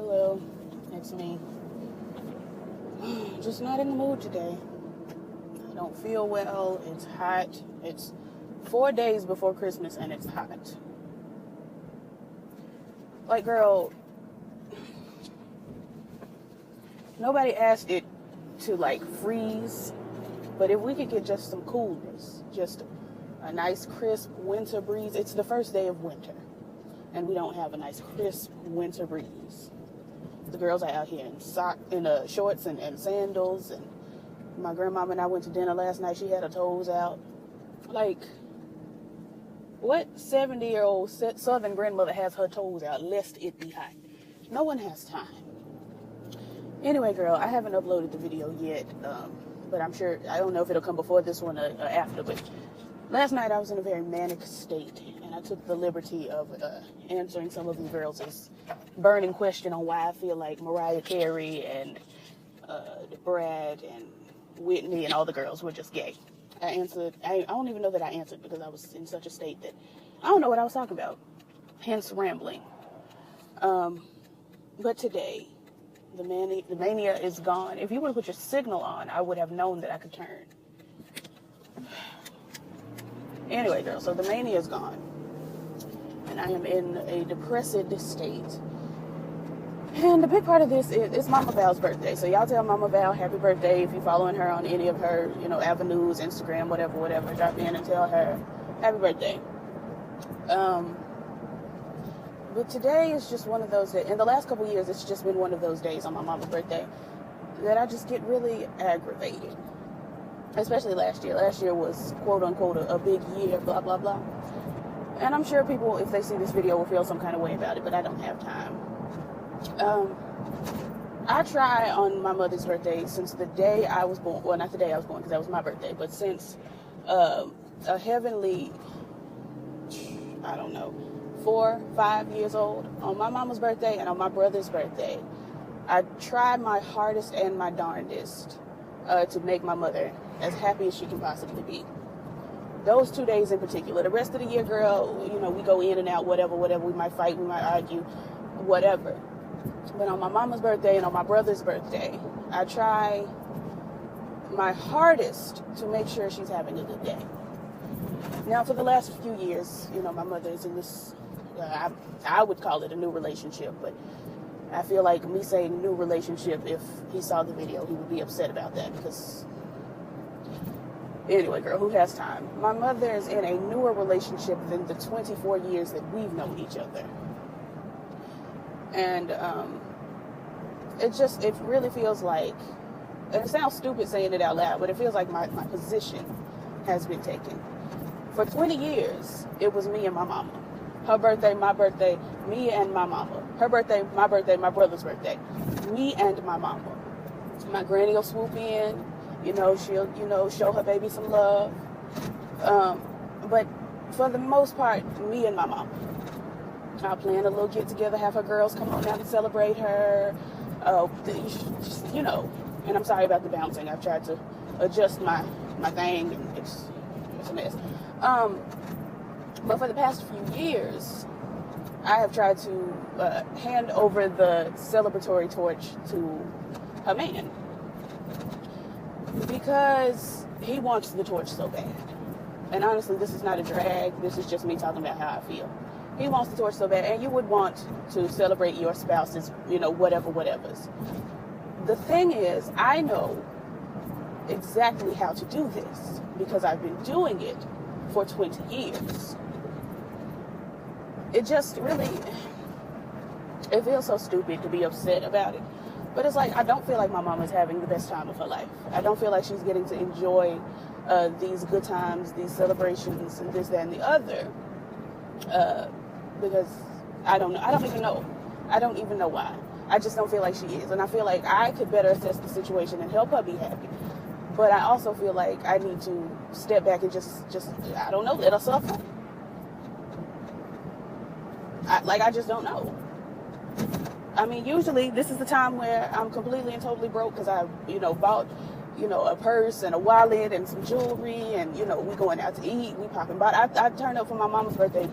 Hello, it's me. Just not in the mood today. I don't feel well. It's hot. It's 4 days before Christmas and it's hot. Like, girl, nobody asked it to like freeze, but if we could get just some coolness, just a nice crisp winter breeze. It's the first day of winter and we don't have a nice crisp winter breeze. The girls are out here in shorts and sandals, and my grandmama and I went to dinner last night. She had her toes out. Like, what 70-year-old southern grandmother has her toes out lest it be hot? No one has time. Anyway, girl, I haven't uploaded the video yet, but I'm sure, I don't know if it'll come before this one or after, but last night I was in a very manic state, and I took the liberty of answering some of you girls' burning question on why I feel like Mariah Carey and Brad and Whitney and all the girls were just gay. I don't even know that I answered because I was in such a state that I don't know what I was talking about, hence rambling. But today, the mania is gone. If you would have put your signal on, I would have known that I could turn. Anyway, girl, so the mania is gone. And I am in a depressed state. And the big part of this is it's Mama Val's birthday. So y'all tell Mama Val happy birthday. If you're following her on any of her, avenues, Instagram, whatever, drop in and tell her happy birthday. But today is just one of those days. In the last couple of years, it's just been one of those days on my mama's birthday that I just get really aggravated. Especially last year. Last year was, quote unquote, a big year, blah, blah, blah. And I'm sure people, if they see this video, will feel some kind of way about it, but I don't have time. I try on my mother's birthday since the day I was born. Well, not the day I was born because that was my birthday, but since a heavenly, 4, 5 years old, on my mama's birthday and on my brother's birthday, I tried my hardest and my darndest to make my mother as happy as she can possibly be. Those 2 days in particular. The rest of the year, girl, we go in and out, whatever. We might fight, we might argue, whatever. But on my mama's birthday and on my brother's birthday, I try my hardest to make sure she's having a good day. Now, for the last few years, my mother is in this, I would call it a new relationship, but I feel like me saying new relationship, if he saw the video, he would be upset about that because, anyway, girl, who has time? My mother is in a newer relationship than the 24 years that we've known each other. And it really feels like, and it sounds stupid saying it out loud, but it feels like my position has been taken. For 20 years, it was me and my mama. Her birthday, my birthday, me and my mama. Her birthday, my brother's birthday, me and my mama. My granny will swoop in, she'll, show her baby some love. But for the most part, me and my mama. I'll plan a little get together, have her girls come on out and celebrate her. And I'm sorry about the bouncing. I've tried to adjust my thing, and it's a mess. But for the past few years, I have tried to hand over the celebratory torch to her man because he wants the torch so bad. And honestly, this is not a drag. This is just me talking about how I feel. He wants the torch so bad, and you would want to celebrate your spouse's, whatever's. The thing is, I know exactly how to do this because I've been doing it for 20 years. It just really, it feels so stupid to be upset about it. But it's like, I don't feel like my mom is having the best time of her life. I don't feel like she's getting to enjoy these good times, these celebrations, and this, that, and the other. Because I don't know. I don't even know. I don't even know why. I just don't feel like she is. And I feel like I could better assess the situation and help her be happy. But I also feel like I need to step back and just I don't know, let her suffer. I just don't know. I mean, usually this is the time where I'm completely and totally broke because I, bought, a purse and a wallet and some jewelry and, we going out to eat, we popping. But I turned up for my mama's birthday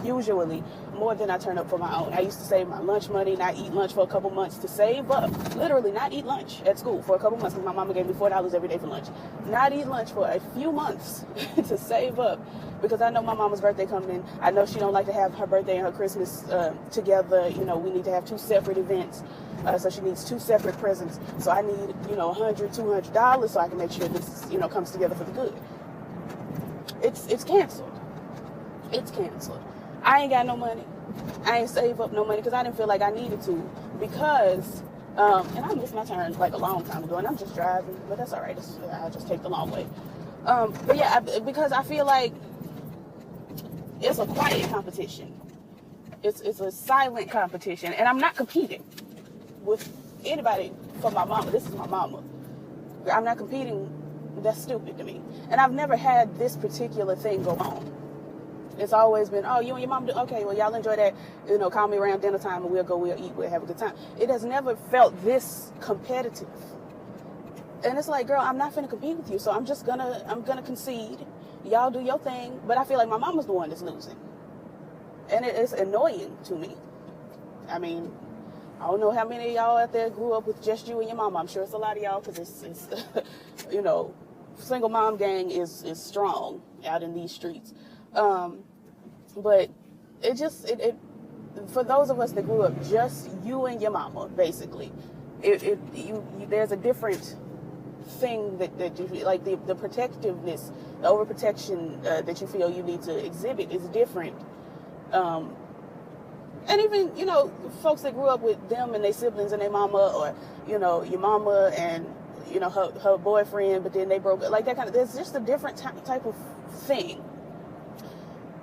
usually more than I turn up for my own. I used to save my lunch money, not eat lunch for a couple months to save up. Literally not eat lunch at school for a couple months because my mama gave me $4 every day for lunch. Not eat lunch for a few months to save up because I know my mama's birthday coming in. I know she don't like to have her birthday and her Christmas together. You know, we need to have 2 separate events. So she needs 2 separate presents. So I need, you know, $100, $200 so I can make sure this, you know, comes together for the good. It's canceled. It's canceled. I ain't got no money. I ain't save up no money because I didn't feel like I needed to because, and I missed my turn like a long time ago and I'm just driving, but that's all right. I'll just take the long way. But yeah, because I feel like it's a quiet competition. It's a silent competition and I'm not competing with anybody for my mama. This is my mama. I'm not competing. That's stupid to me. And I've never had this particular thing go on. It's always been, oh, you and your mom do, okay, well, y'all enjoy that, you know, call me around dinner time and we'll eat, we'll have a good time. It has never felt this competitive. And it's like, girl, I'm not finna compete with you, so I'm gonna concede. Y'all do your thing, but I feel like my mama's the one that's losing. And it's annoying to me. I mean, I don't know how many of y'all out there grew up with just you and your mama. I'm sure it's a lot of y'all because it's you know, single mom gang is strong out in these streets. But it for those of us that grew up just you and your mama, basically, there's a different thing that you feel, like the protectiveness, the overprotection that you feel you need to exhibit is different. And even, you know, folks that grew up with them and their siblings and their mama, or, you know, your mama and, you know, her boyfriend, but then they broke up, like that kind of, there's just a different type of thing.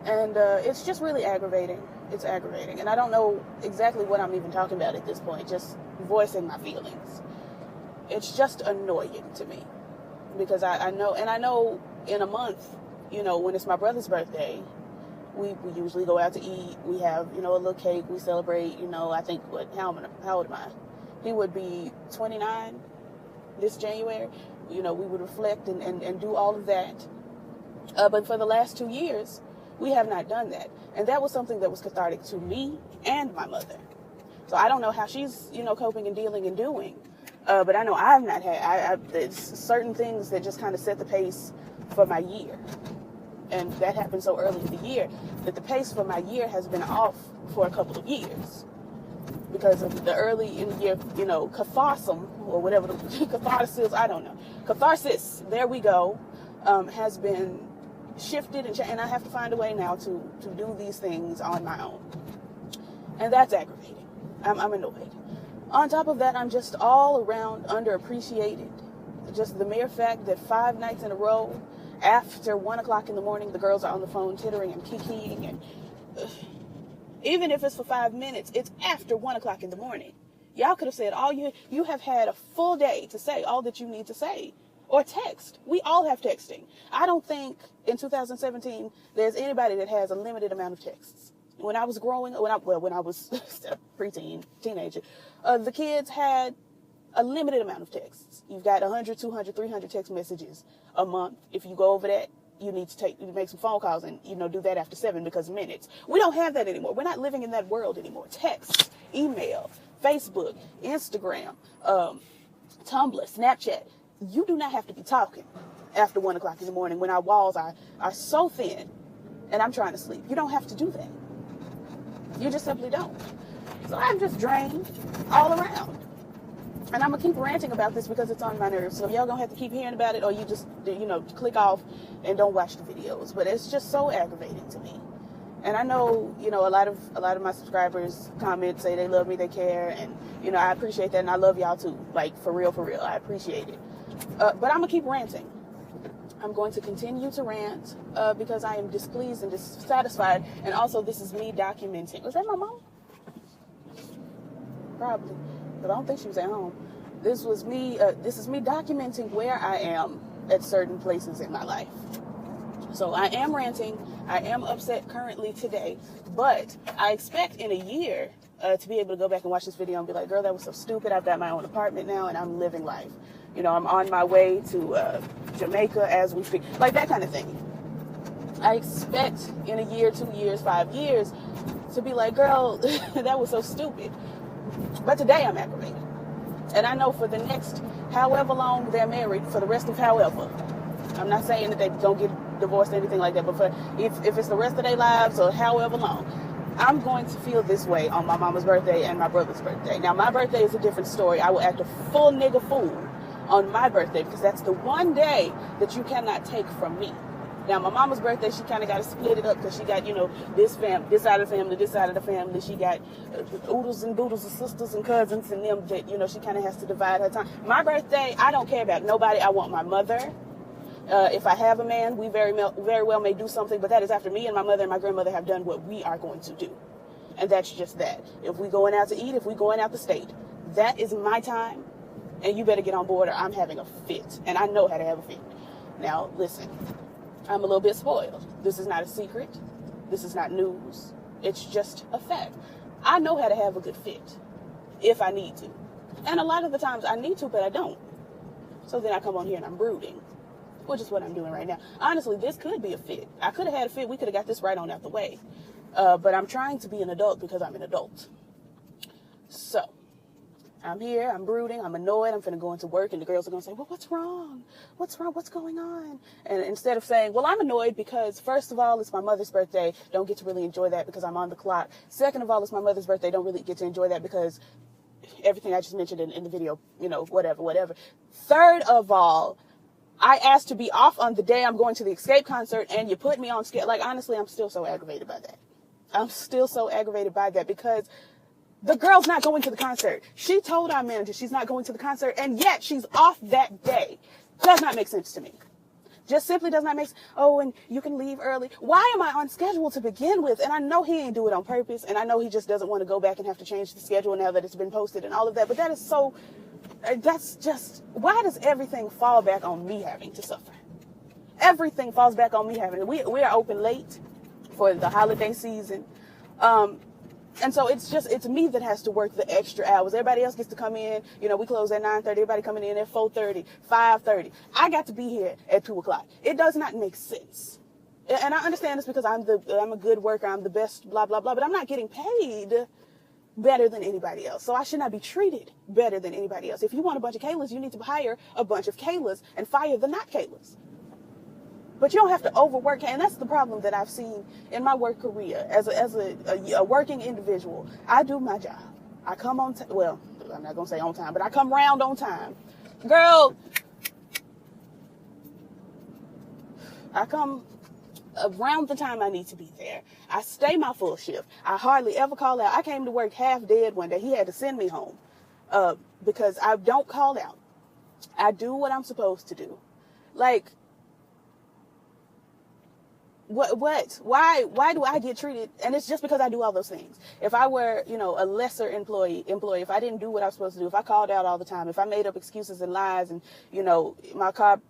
And it's just really aggravating. It's aggravating. And I don't know exactly what I'm even talking about at this point, just voicing my feelings. It's just annoying to me because I know in a month, you know, when it's my brother's birthday, we usually go out to eat. We have, you know, a little cake. We celebrate, you know, I think, how old am I? He would be 29 this January. You know, we would reflect and do all of that. But for the last 2 years, we have not done that. And that was something that was cathartic to me and my mother. So I don't know how she's, you know, coping and dealing and doing. But I know I've not had, there's certain things that just kind of set the pace for my year. And that happened so early in the year that the pace for my year has been off for a couple of years because of the early in the year, you know, catharsis, or whatever the catharsis, I don't know. Catharsis, there we go, has been shifted and I have to find a way now to do these things on my own. And that's aggravating. I'm annoyed. On top of that, I'm just all around underappreciated. Just the mere fact that 5 nights in a row, after 1 o'clock in the morning, the girls are on the phone tittering and kikiing, and even if it's for 5 minutes, it's after 1 o'clock in the morning. Y'all could have said all you have had a full day to say all that you need to say, or text. We all have texting. I don't think in 2017 there's anybody that has a limited amount of texts. When I was growing, when I was a preteen, teenager, the kids had a limited amount of texts. You've got 100, 200, 300 text messages a month. If you go over that, you need to make some phone calls and, you know, do that after 7 because minutes. We don't have that anymore. We're not living in that world anymore. Text, email, Facebook, Instagram, Tumblr, Snapchat. You do not have to be talking after 1 o'clock in the morning when our walls are so thin and I'm trying to sleep. You don't have to do that. You just simply don't. So I'm just drained all around. And I'm going to keep ranting about this because it's on my nerves. So y'all going to have to keep hearing about it, or you just, you know, click off and don't watch the videos. But it's just so aggravating to me. And I know, you know, a lot of my subscribers comment, say they love me, they care. And, you know, I appreciate that. And I love y'all too. Like, for real. I appreciate it. But I'm going to keep ranting. I'm going to continue to rant because I am displeased and dissatisfied. And also, this is me documenting. Was that my mom? Probably. But I don't think she was at home. This is me documenting where I am at certain places in my life. So I am ranting. I am upset currently today. But I expect in a year to be able to go back and watch this video and be like, girl, that was so stupid. I've got my own apartment now and I'm living life. You know, I'm on my way to Jamaica as we speak. Like that kind of thing. I expect in a year, 2 years, 5 years to be like, girl, that was so stupid. But today I'm aggravated. And I know for the next however long they're married, for the rest of however, I'm not saying that they don't get divorced or anything like that, but for if it's the rest of their lives or however long, I'm going to feel this way on my mama's birthday and my brother's birthday. Now, my birthday is a different story. I will act a full nigga fool on my birthday because that's the one day that you cannot take from me. Now, my mama's birthday, she kind of got to split it up because she got, this side of the family, this side of the family. She got oodles and boodles of sisters and cousins and them that, she kind of has to divide her time. My birthday, I don't care about nobody. I want my mother. If I have a man, we very well may do something, but that is after me and my mother and my grandmother have done what we are going to do. And that's just that. If we going out to eat, if we going out the state, that is my time. And you better get on board or I'm having a fit. And I know how to have a fit. Now, listen. I'm a little bit spoiled. This is not a secret. This is not news. It's just a fact. I know how to have a good fit if I need to. And a lot of the times I need to, but I don't. So then I come on here and I'm brooding, which is what I'm doing right now. Honestly, this could be a fit. I could have had a fit. We could have got this right on out the way. But I'm trying to be an adult because I'm an adult. So I'm here, I'm brooding, I'm annoyed, I'm finna go into work, and the girls are gonna say, well, what's wrong? What's wrong? What's going on? And instead of saying, well, I'm annoyed because, first of all, it's my mother's birthday, don't get to really enjoy that because I'm on the clock. Second of all, it's my mother's birthday, don't really get to enjoy that because everything I just mentioned in the video, whatever. Third of all, I asked to be off on the day I'm going to the Escape concert, and you put me on schedule. Like, honestly, I'm still so aggravated by that. I'm still so aggravated by that because the girl's not going to the concert. She told our manager she's not going to the concert, and yet she's off that day. Does not make sense to me. Just simply does not make sense. Oh, and you can leave early. Why am I on schedule to begin with? And I know he ain't do it on purpose, and I know he just doesn't want to go back and have to change the schedule now that it's been posted and all of that, but that is so, that's just, why does everything fall back on me having to suffer? Everything falls back on me having, we are open late for the holiday season. And so it's me that has to work the extra hours. Everybody else gets to come in. We close at 9:30. Everybody coming in at 4:30, 5:30. I got to be here at 2 o'clock. It does not make sense. And I understand this because I'm a good worker. I'm the best, blah, blah, blah. But I'm not getting paid better than anybody else. So I should not be treated better than anybody else. If you want a bunch of Kaylas, you need to hire a bunch of Kaylas and fire the not Kaylas. But you don't have to overwork, and that's the problem that I've seen in my work career as a working individual. I do my job. I come on time. Well, I'm not gonna say on time, but I come round on time. Girl, I come around the time I need to be there. I stay my full shift. I hardly ever call out. I came to work half dead one day. He had to send me home because I don't call out. I do what I'm supposed to do. Like, what? Why do I get treated? And it's just because I do all those things. If I were, a lesser employee, if I didn't do what I was supposed to do, if I called out all the time, if I made up excuses and lies and, my car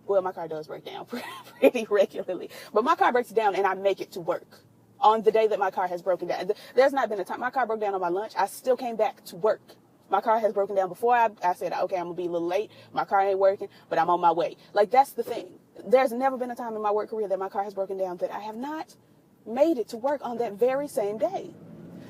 does break down pretty regularly, but my car breaks down and I make it to work on the day that my car has broken down. There's not been a time my car broke down on my lunch. I still came back to work. My car has broken down before I said, okay, I'm gonna be a little late. My car ain't working, but I'm on my way. Like, that's the thing. There's never been a time in my work career that my car has broken down that I have not made it to work on that very same day.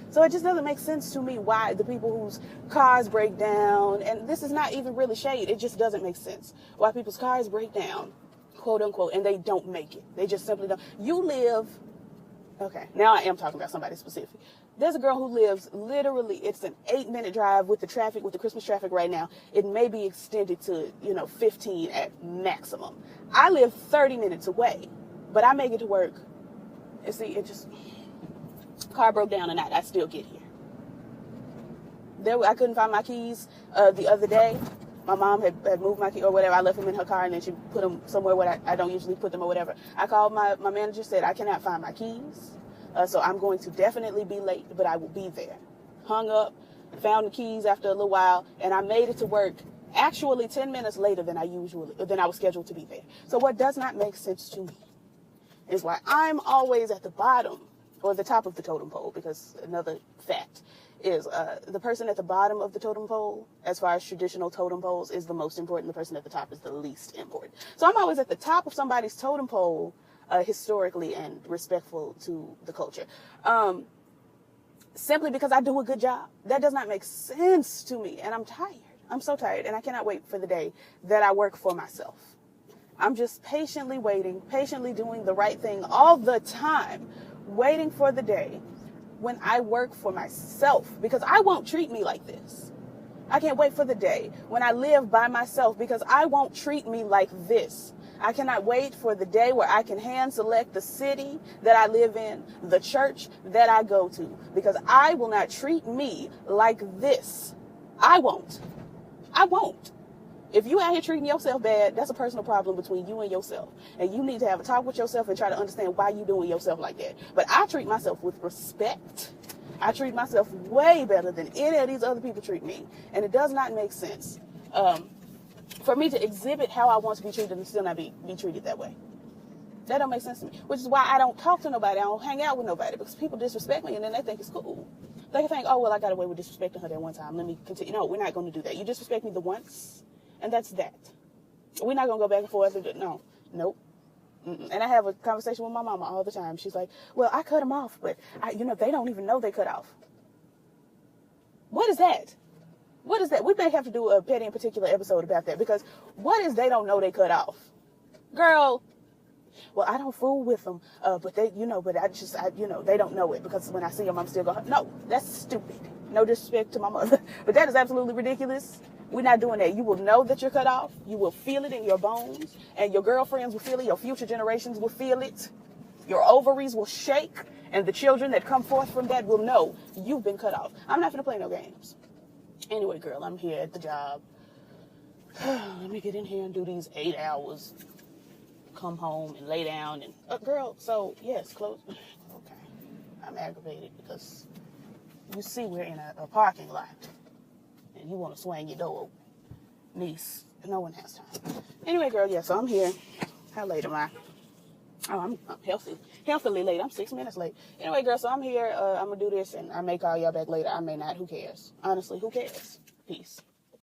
So it just doesn't make sense to me why the people whose cars break down, and this is not even really shade, it just doesn't make sense why people's cars break down, quote unquote, and they don't make it. They just simply don't. Okay, now I am talking about somebody specific. There's a girl who lives literally, it's an 8-minute drive with the traffic, with the Christmas traffic right now. It may be extended to, 15 at maximum. I live 30 minutes away, but I make it to work. And see, car broke down and I still get here. I couldn't find my keys the other day. My mom had moved my key or whatever. I left them in her car and then she put them somewhere where I don't usually put them or whatever. I called my manager, said I cannot find my keys. So I'm going to definitely be late, but I will be there. Hung up, found the keys after a little while, and I made it to work actually 10 minutes later than I was scheduled to be there. So what does not make sense to me is why I'm always at the bottom or the top of the totem pole, because another fact is the person at the bottom of the totem pole, as far as traditional totem poles, is the most important. The person at the top is the least important. So I'm always at the top of somebody's totem pole historically and respectful to the culture. Simply because I do a good job. That does not make sense to me. And I'm tired. I'm so tired. And I cannot wait for the day that I work for myself. I'm just patiently waiting, patiently doing the right thing all the time, waiting for the day when I work for myself, because I won't treat me like this. I can't wait for the day when I live by myself, because I won't treat me like this. I cannot wait for the day where I can hand select the city that I live in, the church that I go to, because I will not treat me like this. I won't. I won't. If you out here treating yourself bad, that's a personal problem between you and yourself. And you need to have a talk with yourself and try to understand why you doing yourself like that. But I treat myself with respect. I treat myself way better than any of these other people treat me. And it does not make sense for me to exhibit how I want to be treated and still not be treated that way. That don't make sense to me. Which is why I don't talk to nobody. I don't hang out with nobody, because people disrespect me and then they think it's cool. They can think, oh, well, I got away with disrespecting her that one time. Let me continue. No, we're not going to do that. You disrespect me the once, and that's that. We're not going to go back and forth. No. Nope. Mm-mm. And I have a conversation with my mama all the time. She's like, well, I cut them off, but they don't even know they cut off. What is that? What is that? We may have to do a petty and particular episode about that, because what is they don't know they cut off? Girl, well, I don't fool with them, but they, but they don't know it, because when I see them, I'm still going, no, that's stupid. No disrespect to my mother, but that is absolutely ridiculous. We're not doing that. You will know that you're cut off. You will feel it in your bones, and your girlfriends will feel it. Your future generations will feel it. Your ovaries will shake, and the children that come forth from that will know you've been cut off. I'm not going to play no games. Anyway, girl, I'm here at the job. Let me get in here and do these 8 hours. Come home and lay down and girl. So yes, close. Okay, I'm aggravated because you see we're in a parking lot, and you want to swing your door open. Niece, no one has time. Anyway, girl, yeah. So I'm here. How late am I? Oh, I'm healthily late. I'm 6 minutes late. Anyway, girl, so I'm here. I'm gonna do this, and I may call y'all back later. I may not. Who cares? Honestly, who cares? Peace.